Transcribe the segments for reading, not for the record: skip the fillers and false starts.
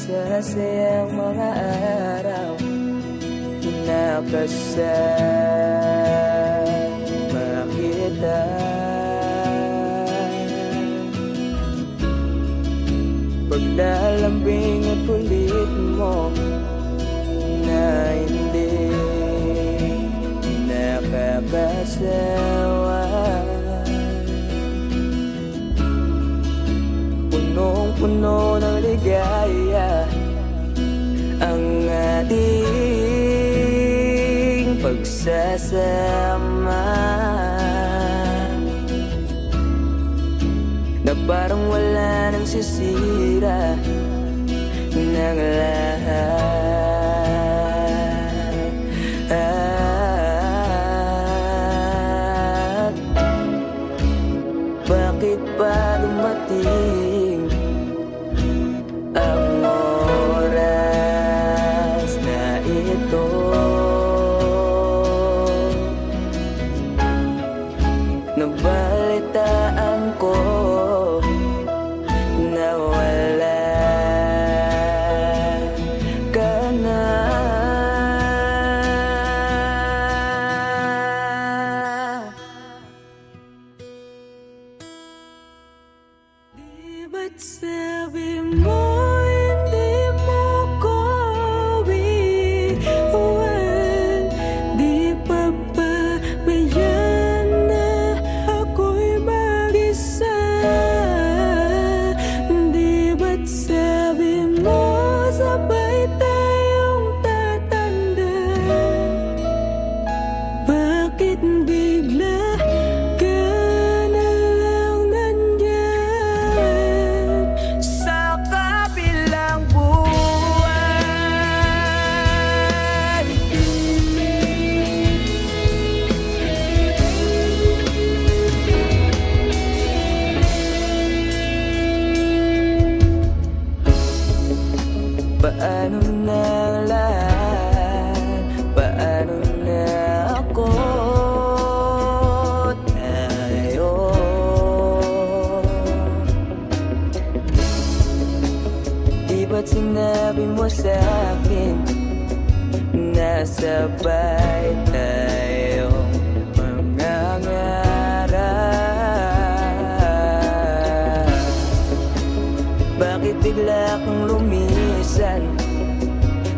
masasayang mga araw na kasama kita. Paglalambing at kulit mo na hindi nakakasawa, punong-puno ng ligaya ang ating pagsasama, na parang wala nang sisira ng lahat. Bakit ba dumating ang oras na ito? Nabalitaan ko na wala ka na. Di ba't sabi mo hindi mo ko iwan? Di pa ba bayan na ako'y mag-isa? Di ba't sabi mo sabay tayong tatanda? Bakit bigla ka na lang nandyan sa kabilang buwan? Paano na lahat? Paano na ako? Tayo di ba't sinabi mo sa'kin na sabay tayong mangangarap? Bakit bigla kang lumisan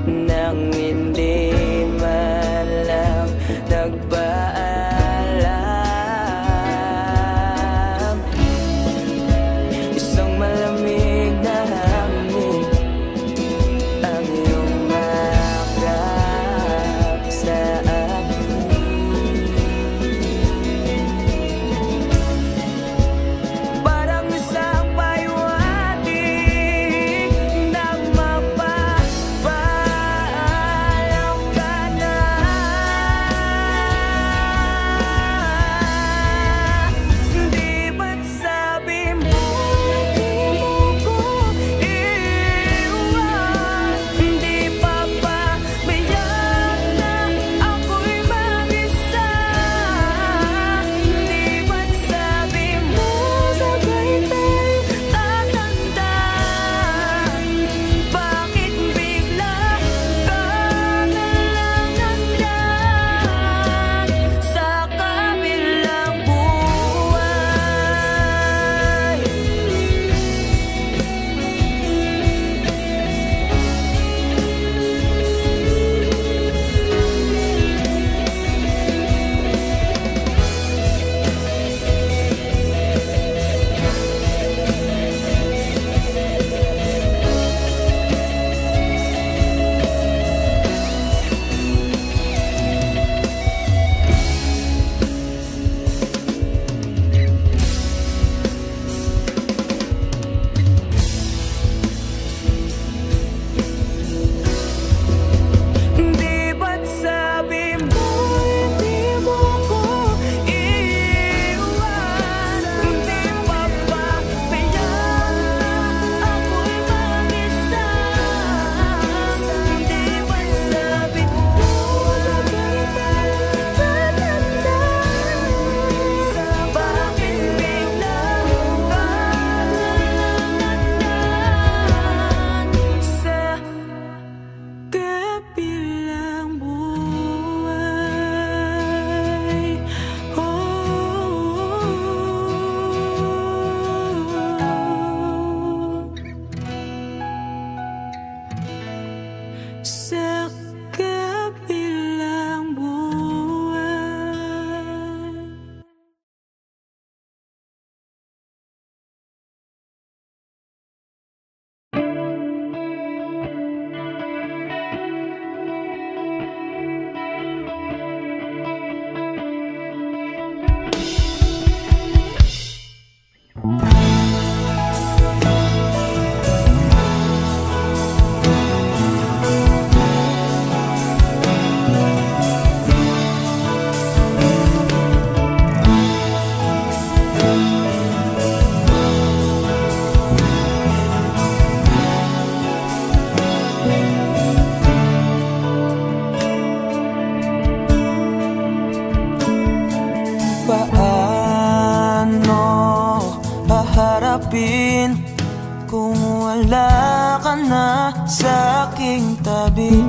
nang hindi man lang nagpaalam? Isang malamig na hangin ang iyong makap sa akin. tanggapin kung wala ka na sa aking tabi.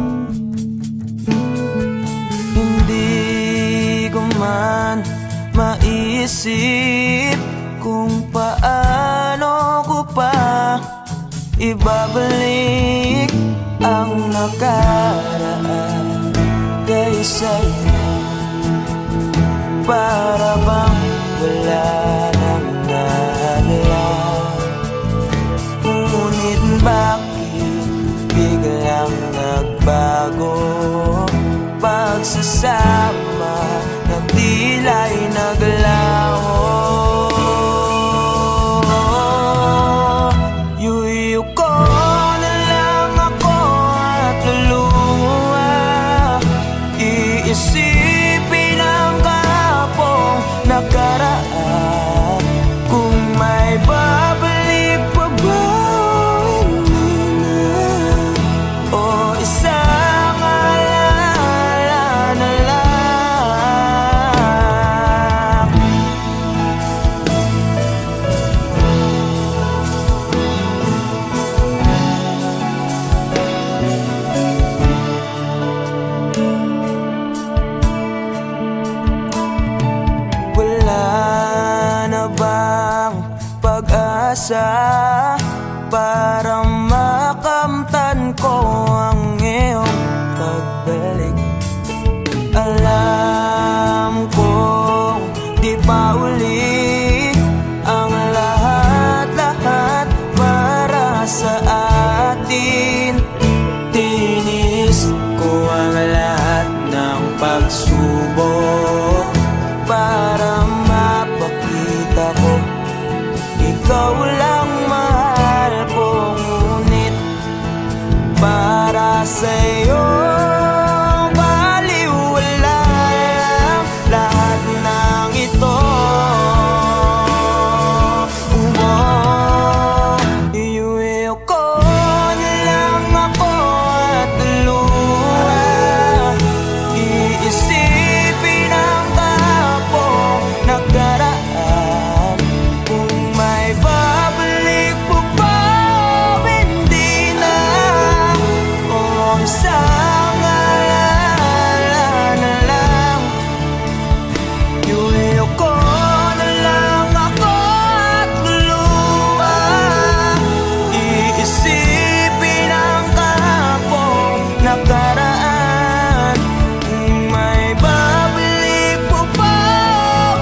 Hindi ko man maisip kung paano ko pa ibabalik ang nakaraan kay sa'yo. Para bang wala nang nalang, ngunit bakit biglang nagbago? Pagsasama na tila'y naglaho. Yuyu ko na lang ako at luluha, iisipin ang kapong nakaraan. Kung may babalik pa ba, hindi na, o isang alala na lang. Wala na bang pag-asa para makamtan ko ang iyong pagbalik? Alam kong di pa uli ang lahat-lahat para sa atin. Tinis ko ang lahat ng pagsubok para mapakita ko ikaw lang mahal ko. Ngunit para sa'yo baliwala lang lahat ng ito. Iuwi ko na lang ako at luha, iisipin ang kapong nakaraan. Kung may babalik po ba, hindi na, o isang alala na lang. Iuwi ko na lang ako at luluha, iisipin ang kapong nakaraan. Kung may babalik po ba,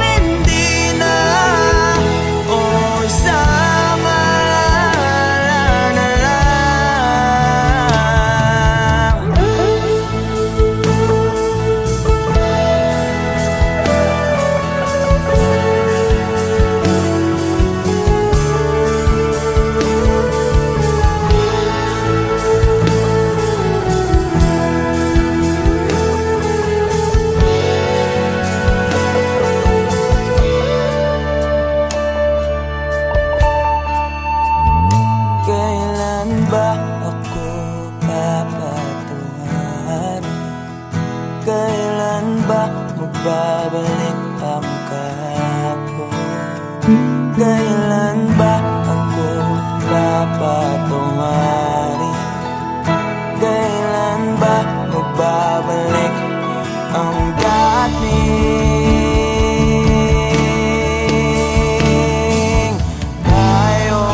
hindi na, o isang alala na lang. Kailan ba ako papatungan? Kailan ba magbabalik ang kahapon? Kailan ba ako papatungan? Kailan ba magbabalik ang dating tayo?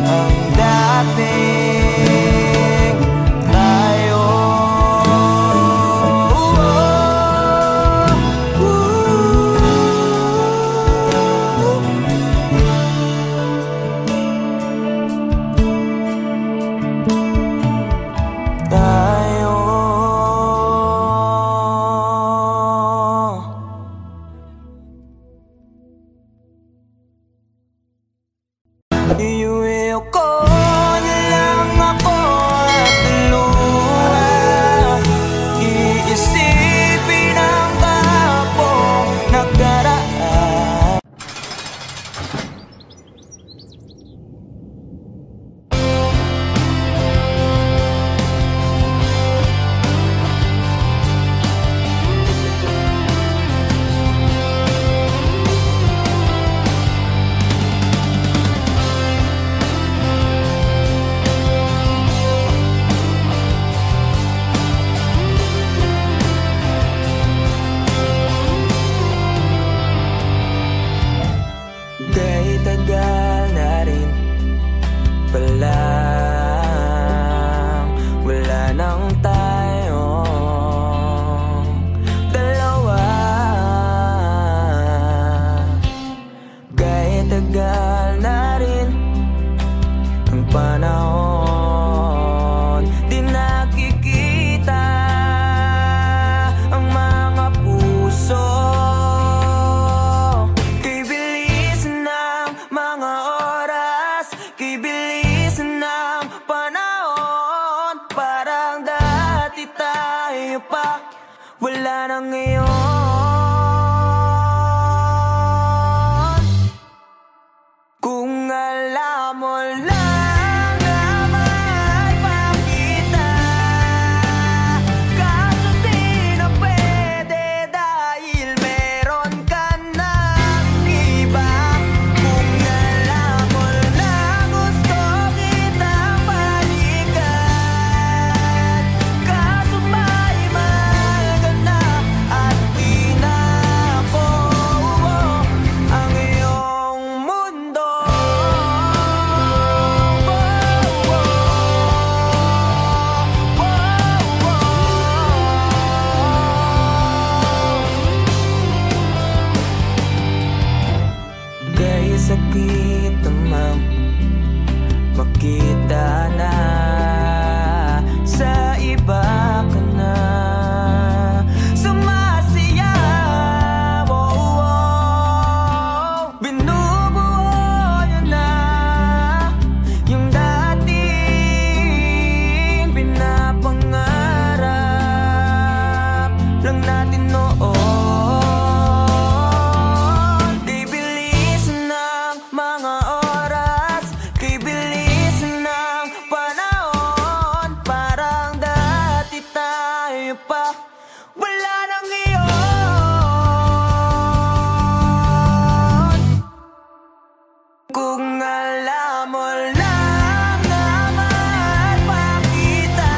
Ang dating tayo. Iuwi ko na lang ako at luha, iisipin ang kapong nakaraan. na ngayon. Kung alam mo lang na mahal pa kita, kaso di na pwede dahil meron ka ng iba. Kung alam mo lang gusto kitang balikan, kaso may mahal ka na at di na ako ang iyong mundo. Dahil sakit namang makita na sa iba ka na sumasayaw. Binubuo niyo na yung dating pinapangarap lang natin noon. Kay bilis ng mga oras, kay bilis ng panahon, parang dati tayo pa wala nang iyon. Kung alam mo lang na mahal pa kita,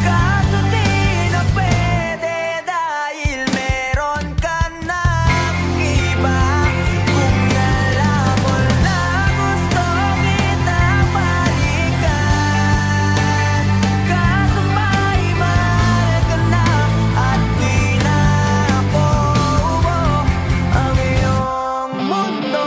kaso di na pwede dahil meron ka ng iba. Kung alam mo lang gusto kitang balikan, kaso may mahal ka na at di na ako ang iyong mundo.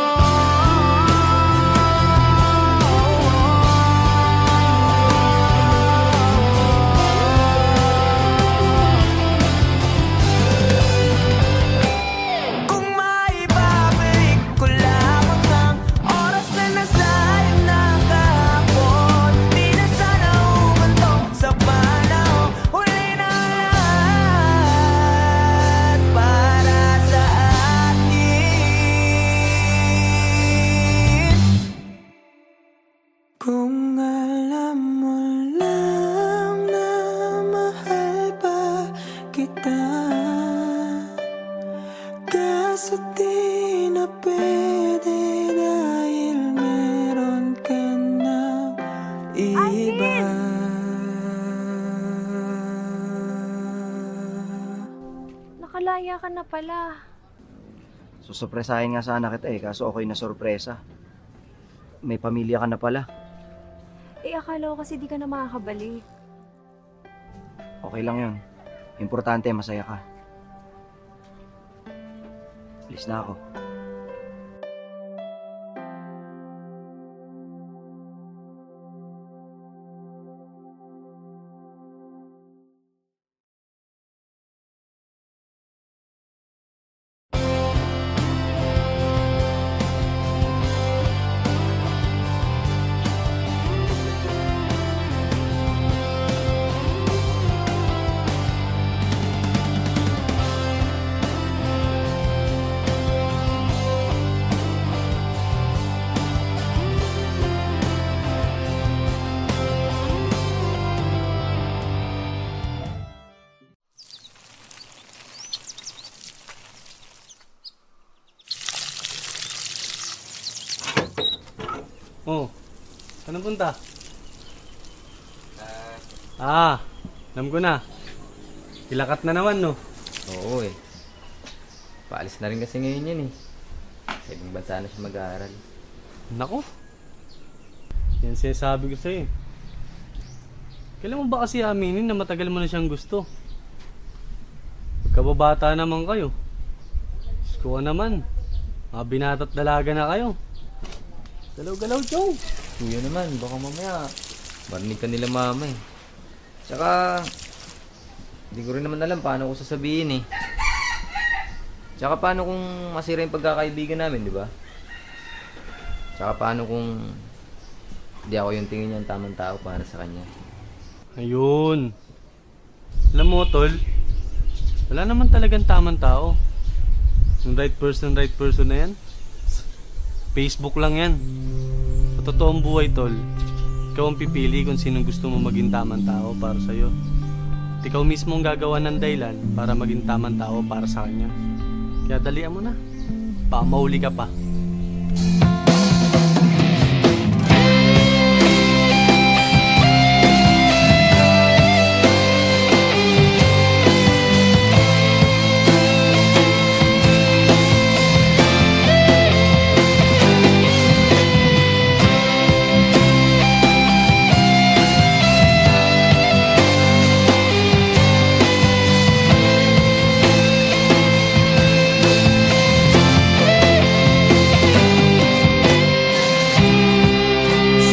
Kung maibabalik ko lamang ang oras na nasayang na kahapon, di na sana umantong sa panahon. Huli na lahat para sa atin. Kung alam mo lang na mahal pa kita, kaso di na pwede dahil meron ka ng iba. Nakalaya ka na pala. Susurpresahin nga sana kita kaso ako'y nasurpresa. May pamilya ka na pala. Akala ko kasi di ka na makakabalik. Okay lang yun. Importante, masaya ka. Alis na ako. Oh, saan ang punta? Alam ko na. Ilakat na naman, no? Oo eh. Paalis na rin kasi ngayon yan eh. Sa ibang bansa na siya mag-aaral. Nako. Yan sinasabi ko sa'yo. Kailan mo ba kasi aminin na matagal mo na siyang gusto? Pagkababata naman kayo. Diyos ko naman. Mga binata't dalaga na kayo. Galaw-galaw, Chong. Kuya naman, baka mamaya marinig ka nila mama eh. Tsaka, hindi ko rin naman alam paano ko sasabihin eh. Tsaka paano kung masira yung pagkakaibigan namin, di ba? Tsaka paano kung hindi ako yung tingin niya ang tamang tao para sa kanya. Ayun. Alam mo, Tol, Wala naman talagang tamang tao. Yung right person na yan, Facebook lang yan. Sa totoong buhay, tol, ikaw ang pipili kung sinong gusto mo maging tamang tao para sa'yo. At ikaw mismo ang gagawa ng dahilan para maging tamang tao para sa kanya. Kaya dalian mo na. Baka mahuli ka pa.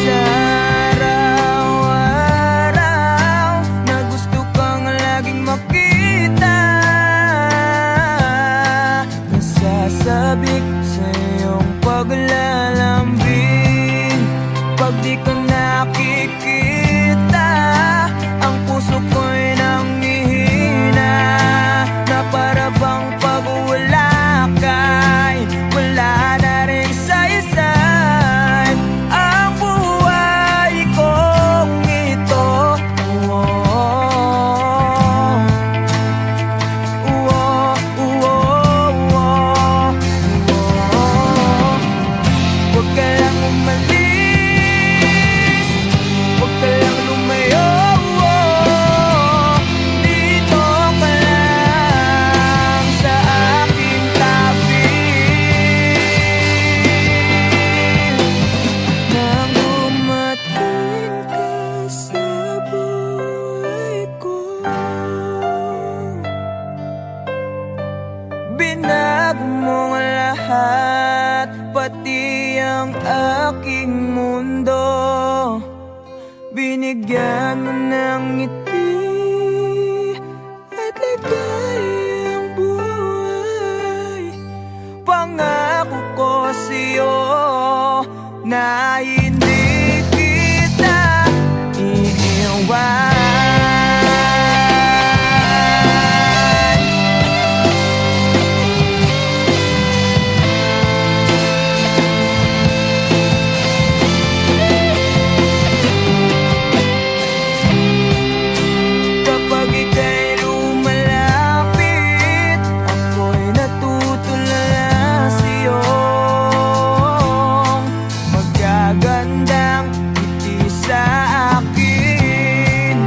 Sa araw-araw na gusto kang laging makita, nasasabik sa iyong paglalambing. Pag di ka nakikita, ang puso ko'y nanghihina, na para bang pag wala ka'y wala na rin saysay ang buhay kong ito. Huwag ka lang umalis, huwag ka lang lumayo. Dito ka lang sa aking tabi. Nang dumating ka sa buhay ko, binago mo ang lahat, pati ang aking mundo. Binigyan mo ng ngiti at ligayang buhay. Pangako ko sa'yo na hindi kita iiwan. Kapag ika'y lumalapit, ako'y natutulala sa'yo. Magagandang ngiti sa akin,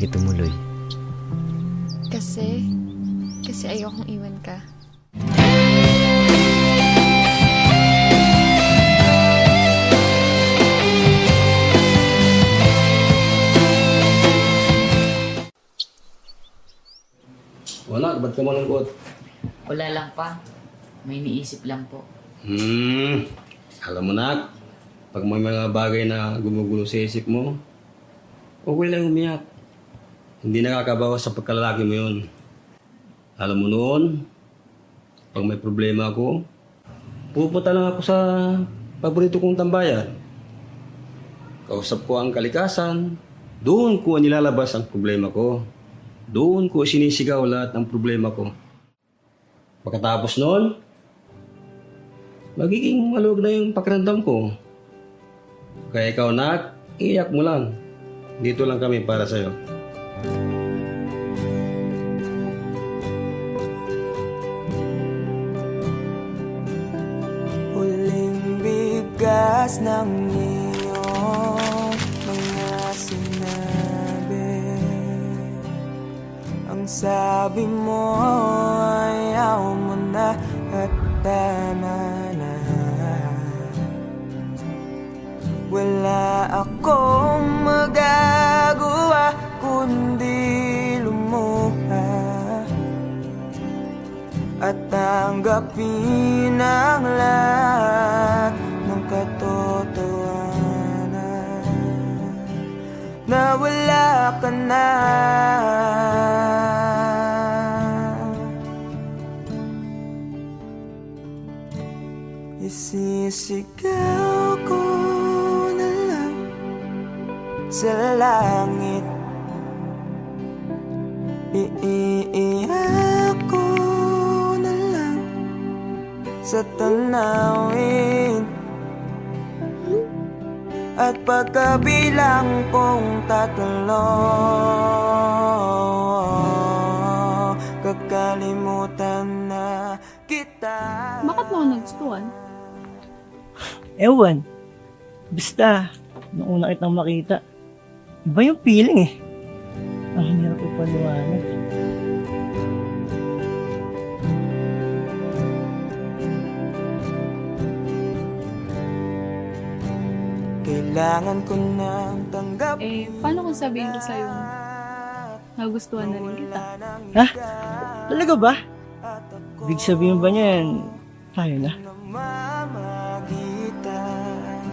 hindi ka tumuloy? Kasi ayokong iwan ka. Wala, ba't ka malungkot? Wala lang pa. May iniisip lang po. Alam mo na, pag may mga bagay na gumugulo sa isip mo, okay lang umiyak. Hindi nakakabawas sa pagkalalaki mo yun. Alam mo noon, pag may problema ako, pupunta lang ako sa paborito kong tambayan. Kausap ko ang kalikasan, doon ko nilalabas ang problema ko. Doon ko sinisigaw lahat ng problema ko. Pagkatapos noon, magiging maluwag na yung pakiramdam ko. Kaya ikaw, nak, iyak mo lang. Dito lang kami para sa'yo. Huling bigas ng iyong mga sinabi. Ang sabi mo ayaw mo na at tama na. Wala akong magagawa kundi lumuha at tanggapin ang lahat ng katotohanan na wala ka na. Isisigaw ko na lang sa langit, iiyak ko na lang sa tanawin, at pagkabilang kong 3, kakalimutan na kita. Bakit mo ako nagustuhan? Ewan. Basta, nung una kitang makita, iba yung feeling eh. Ang hirap ipaliwanag. Kailangan ko nang tanggapin. Paano kung sabihin ko sa'yo, nagustuhan na rin kita? Ha? Talaga ba? Ibig sabihin ba niyan, tayo na? Namamagitan,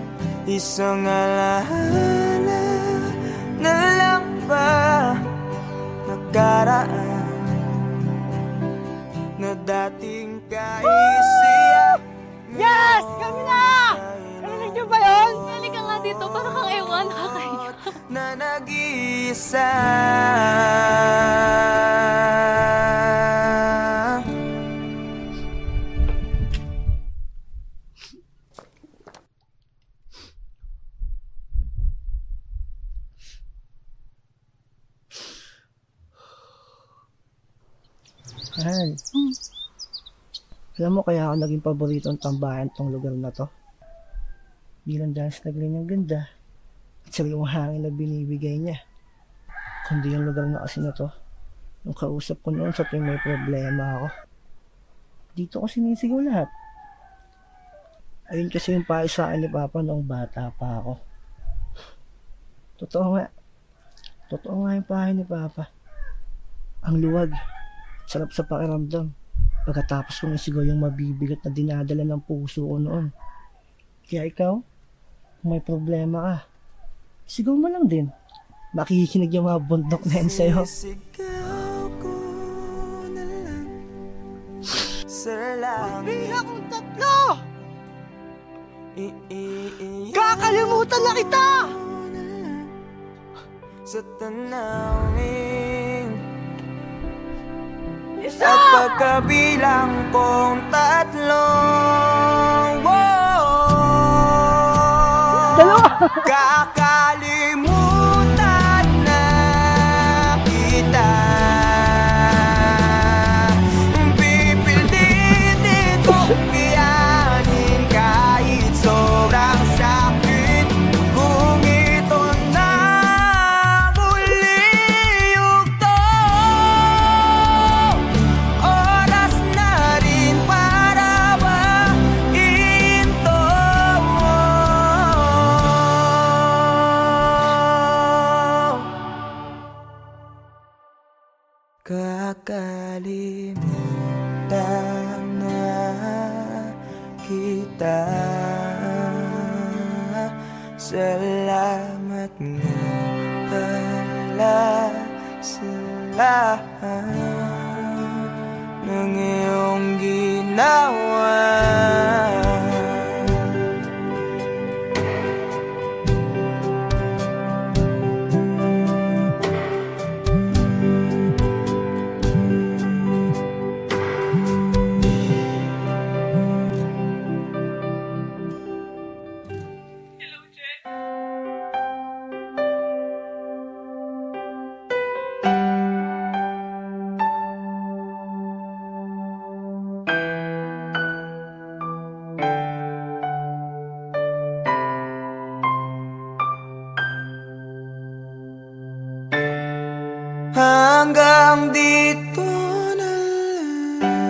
isang alaala na lang ba nakaraan na dating kaisiyak. Yes! Kami na! Narinig niyo ba yun? Halika nga dito, para kang ewan, nakakaiyak. Na nag-iisa. Mahal. Alam mo kaya ako naging paboritong tambayan tong lugar na to? Di lang dahil sa tagline niyang ganda at sariwang hangin na binibigay niya. Kundi yung lugar na kasi na to, nung kausap ko noon sa tuwing may problema ako. Dito ko sinisigaw lahat. Ayun kasi yung payo sa akin ni Papa noong bata pa ako. Totoo nga. Totoo nga yung payo ni Papa. Ang luwag. Sarap sa pakiramdam. Pagkatapos kong isigaw yung mabibigat na dinadala ng puso ko noon. Kaya ikaw, kung may problema ka, sigaw mo lang din. Makikinig yung mga bundok na yun sa'yo. Sisigaw ko na lang sa langit. Bilang kong 3! Kakalimutan na kita! Sa tanawin, Isa! at pagkabilang kong 3, Dalawa! kakalimutan na kita. Pipilitin kong kayanin kahit sobrang sakit, kung ito na muli kakalimutan na kita. Salamat nga pala sa lahat ng iyong ginawa. Hanggang dito na lang.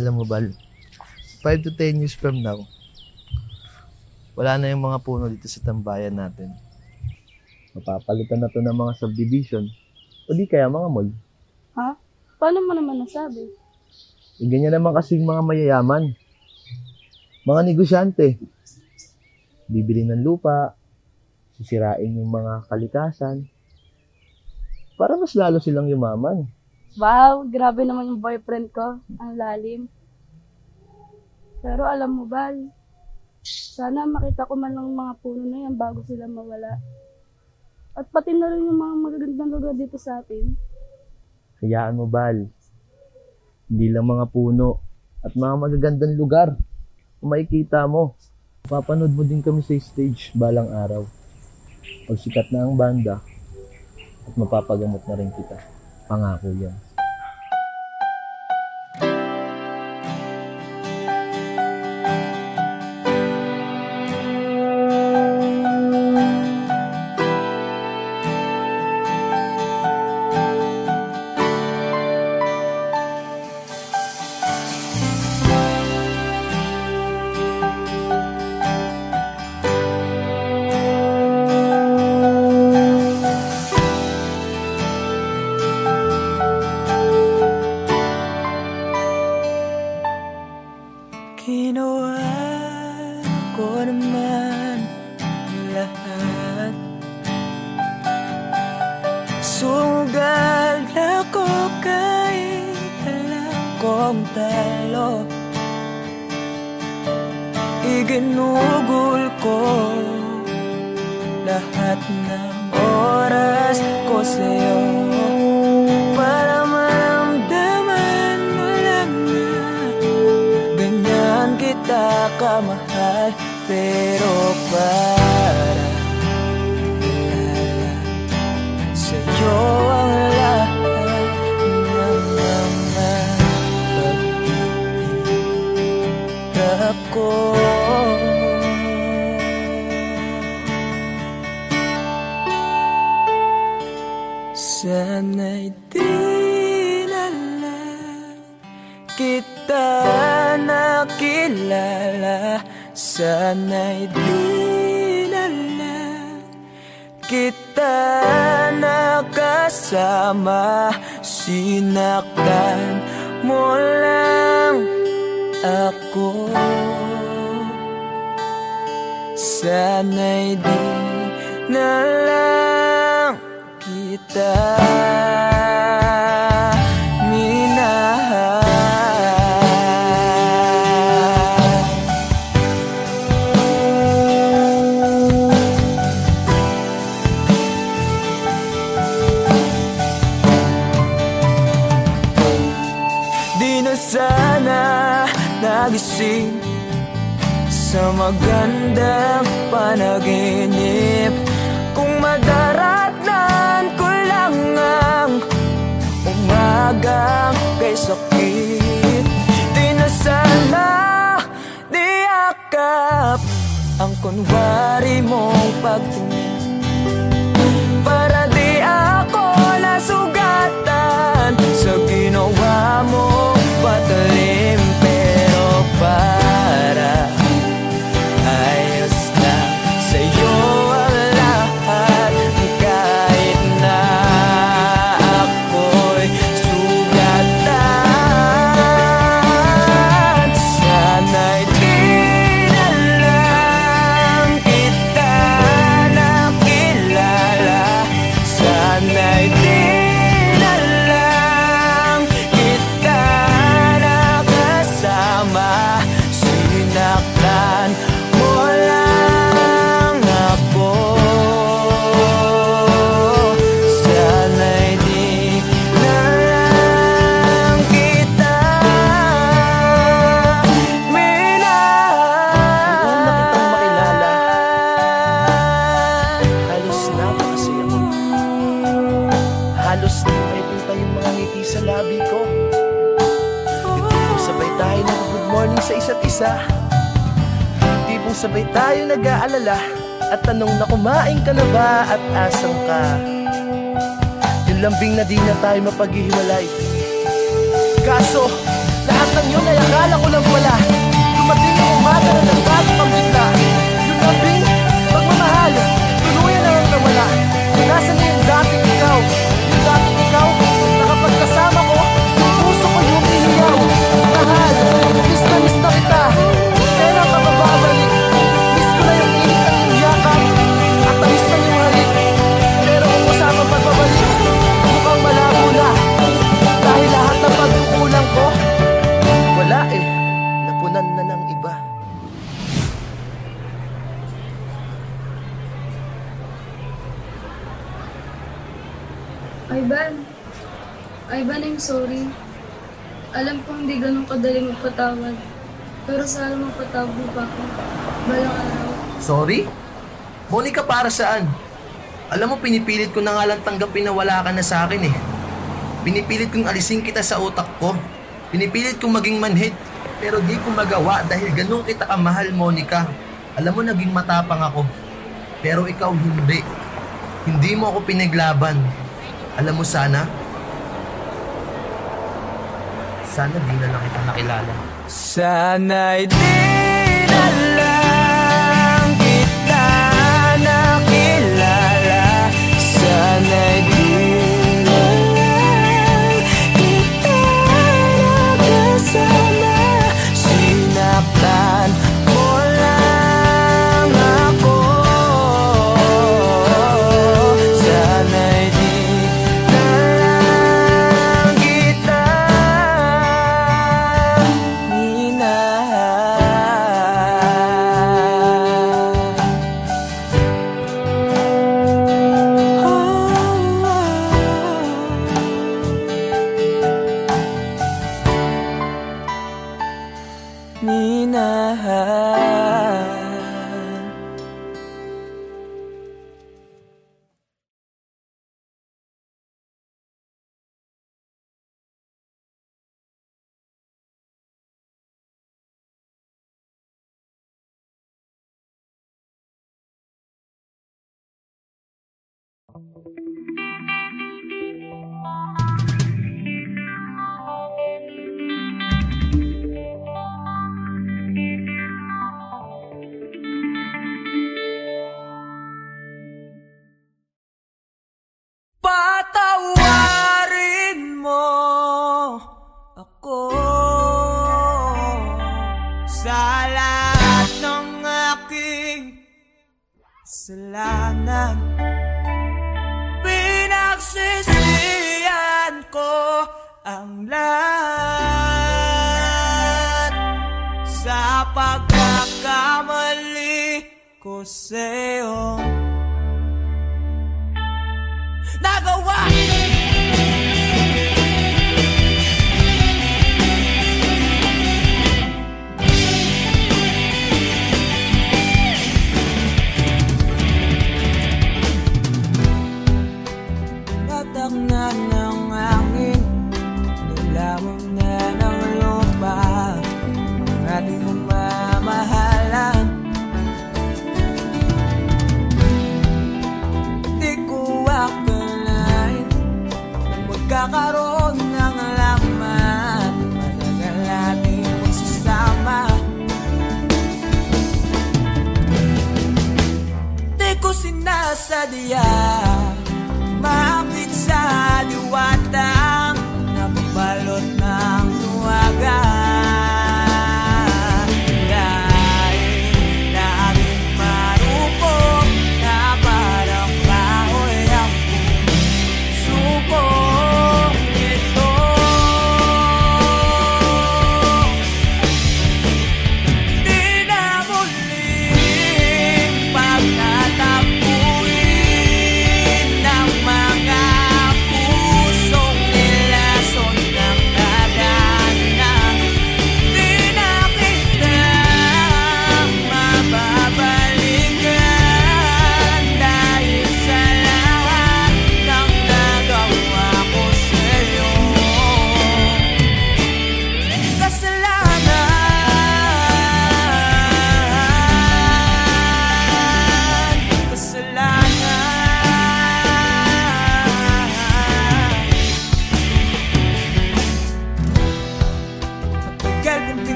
Alam mo, Bal, 5 to 10 years from now, wala na yung mga puno dito sa tambayan natin. Mapapalitan na to ng mga subdivision o di kaya mga mall. Ha? Paano mo naman nasabi? Ganyan naman kasing mga mayayaman. Mga negosyante. Bibili ng lupa, sisirain yung mga kalikasan, para mas lalo silang yumaman. Wow, grabe naman yung boyfriend ko. Ang lalim. Pero alam mo, Bal, sana makita ko man lang mga puno na yan bago sila mawala. At pati na rin yung mga magagandang lugar dito sa atin. Hayaan mo, Bal. Hindi lang mga puno at mga magagandang lugar kung makikita mo. Papanood mo din kami sa stage balang araw. Pag sikat na ang banda at mapapagamot na rin kita. Pangako yan. Ginawa ko naman lahat. Sugal ako kahit alam kong talo. Iginugol ko lahat ng oras ko sa'yo para maramdaman mo lang na ganyan kita kamahal. Pero para alala sa'yo ang lahat ng mga pag-ibig ko. Sana'y di na lang kita nakilala. Sana'y di na lang kita nakasama. Sinaktan mo lang ako. Sana'y di na lang kita minahal. Di na sana nagising sa magandang panaginip kung madaratnan ko lang ang umagang kay sakit. Di na sana niyakap ang kunwari mong pagtingin mag-isa. Tipong sabay tayo nag-aalala at tanong na kumain ka na ba at asan ka. Yung lambing na di na tayo mapaghihiwalay. Kaso, lahat ng yun ay akala ko lang wala. Dumating ang umaga na nagbago kang bigla. Yung lambing, pagmamahal, tuluyan na lang nawala. Nasaan na yung dating ikaw? Yung dating ikaw, na kapag kasama ko, yung puso ko yung ihiyaw. Mahal, miss na kita. Kailan ka mababalik? Miss ko na yung init ng iyong yakap at tamis ng iyong halik. Pero kung usapang pagbabalik, mukhang malabo na. Dahil lahat ng pagkukulang ko, wala eh, napunan na ng iba. Ivan, I'm sorry. Alam ko hindi ganun kadali magpatawad. Pero sana magpatawad mo pa ako. Balang araw. Sorry? Monica, para saan? Alam mo, pinipilit ko na nga lang tanggapin na wala ka na sa akin eh. Pinipilit kong alisin kita sa utak ko. Pinipilit kong maging manhid. Pero di ko magawa dahil ganun kita kamahal, Monica. Alam mo, naging matapang ako. Pero ikaw hindi. Hindi mo ako pinaglaban. Alam mo, sana di na lang kita nakilala. Sana'y di na lang kita nakilala. Sana'y di na lang kita nakasama. Sinaktan mo lang ako. Sana'y di na lang kita patawarin mo ako sa lahat ng aking kasalanan. Pinagsisihan ko ang lahat sa pagkakamali ko sa'yo. Nagawa! Tatak na ng hangin, nilamon na ng lupa ang ating mamamahalan. Di ko akalain na magkakaroon ng laman. Matagal natin magsasama. Di ko sinasadya makakit sa diwatang nababalot ng tuwaga. Dahil laging marupok na parang kahoy ang puso ito. Di na muling pagtatapuin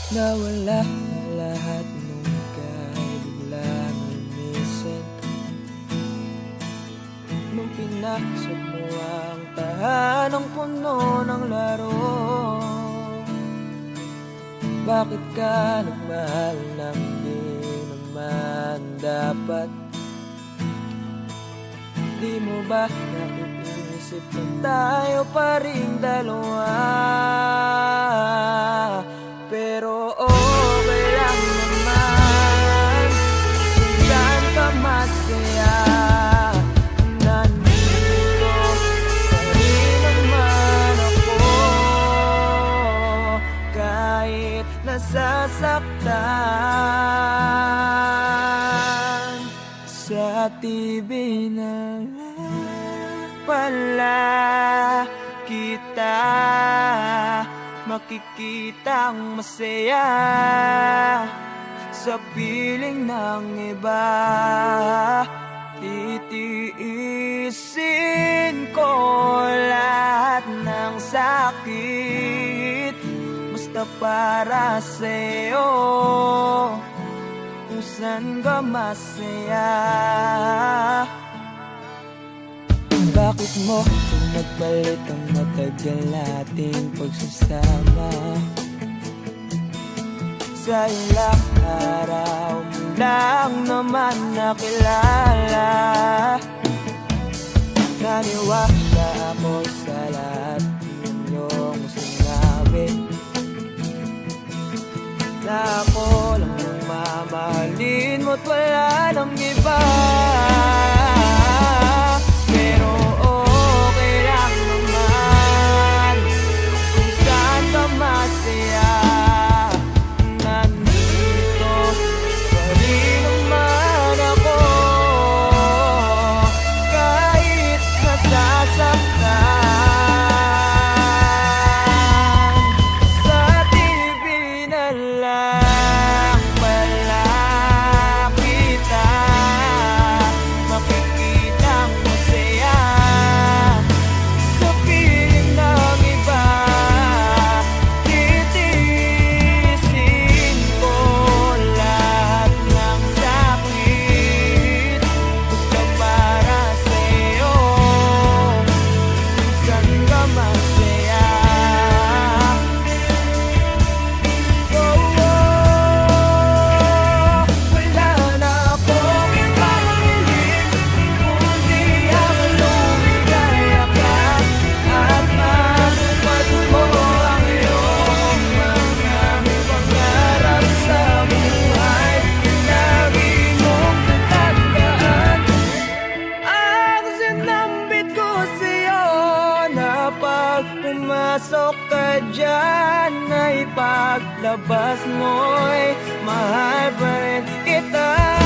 Nawala na lahat nung ika'y biglang lumisan. Nung pinasok mo ang tahanang puno ng laro, bakit ka nagmahal nang di naman dapat? Di mo ba naiisip na tayo pa rin dalawa? Pero okay lang naman kung saan ka masaya. Nandito pa rin naman ako kahit nasasaktan. Sa TV na lang pala kita makikitang masaya sa piling ng iba. Titiisin ko lahat ng sakit basta para sa'yo, kung saan ka masaya. Bakit mo pinagpalit ang matagal nating pagsasama? Sa ilang araw mo lang naman nakilala. Naniwala ako sa lahat ng iyong sinabi, na ako lang yung mamahalin mo't wala nang iba. Pero okay lang naman kung saan ka masaya. Nandito pa rin naman ako kahit nasasaktan. Sa TV na lang pala kita makikitang masaya sa piling ng iba. Titiisin ko lahat ng sakit basta para sa'yo, kung saan ka masaya. Wala na akong ibang hiling kundi ang lumigaya ka at matupad mo ang iyong mga pangarap sa buhay. Lagi mong tatandaan ang sinambit ko sa'yo, na pag pumasok ka dyan ay paglabas mo'y mahal pa rin kita.